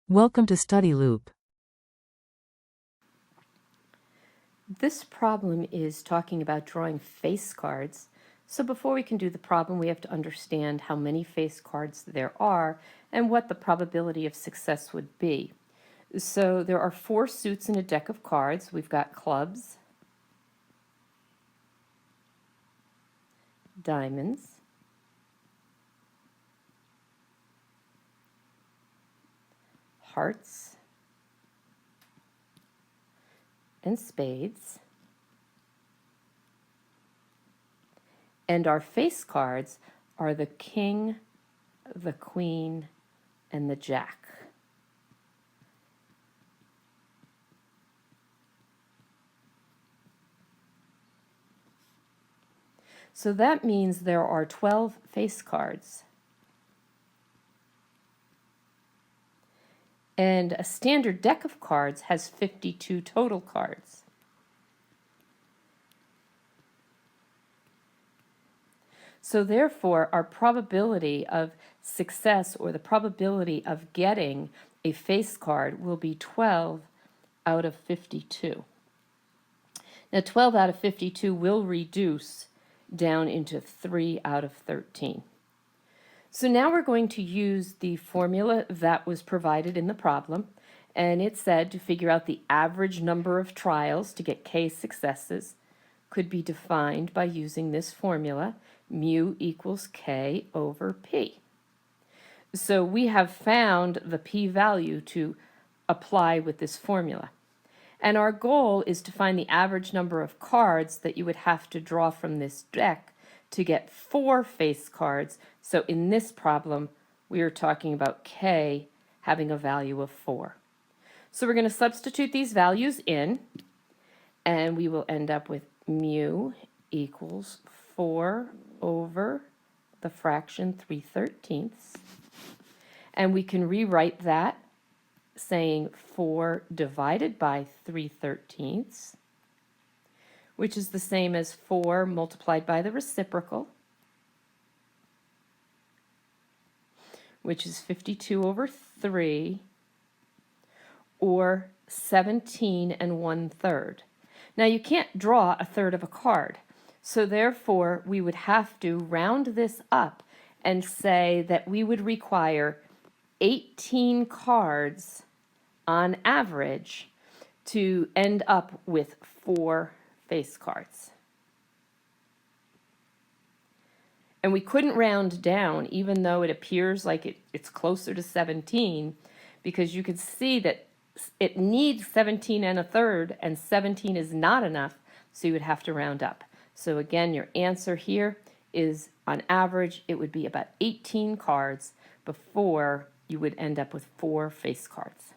Welcome to Study Loop. This problem is talking about drawing face cards. So before we can do the problem, we have to understand how many face cards there are and what the probability of success would be. So there are 4 suits in a deck of cards. We've got clubs, diamonds, hearts, and spades. And our face cards are the king, the queen, and the jack. So that means there are 12 face cards. And a standard deck of cards has 52 total cards. So therefore, our probability of success, or the probability of getting a face card, will be 12 out of 52. Now 12 out of 52 will reduce down into 3 out of 13. So now we're going to use the formula that was provided in the problem, and it said to figure out the average number of trials to get k successes could be defined by using this formula, mu equals k over p. So we have found the p-value to apply with this formula. And our goal is to find the average number of cards that you would have to draw from this deck to get 4 face cards. So in this problem, we are talking about k having a value of 4. So we're going to substitute these values in, and we will end up with mu equals 4 over the fraction 3/13. And we can rewrite that saying 4 divided by 3/13, which is the same as 4 multiplied by the reciprocal, which is 52 over 3, or 17 1/3. Now you can't draw a third of a card, so therefore we would have to round this up and say that we would require 18 cards on average to end up with 4 face cards. And we couldn't round down, even though it appears like it's closer to 17, because you can see that it needs 17 1/3, and 17 is not enough, so you would have to round up. So again, your answer here is, on average, it would be about 18 cards before you would end up with 4 face cards.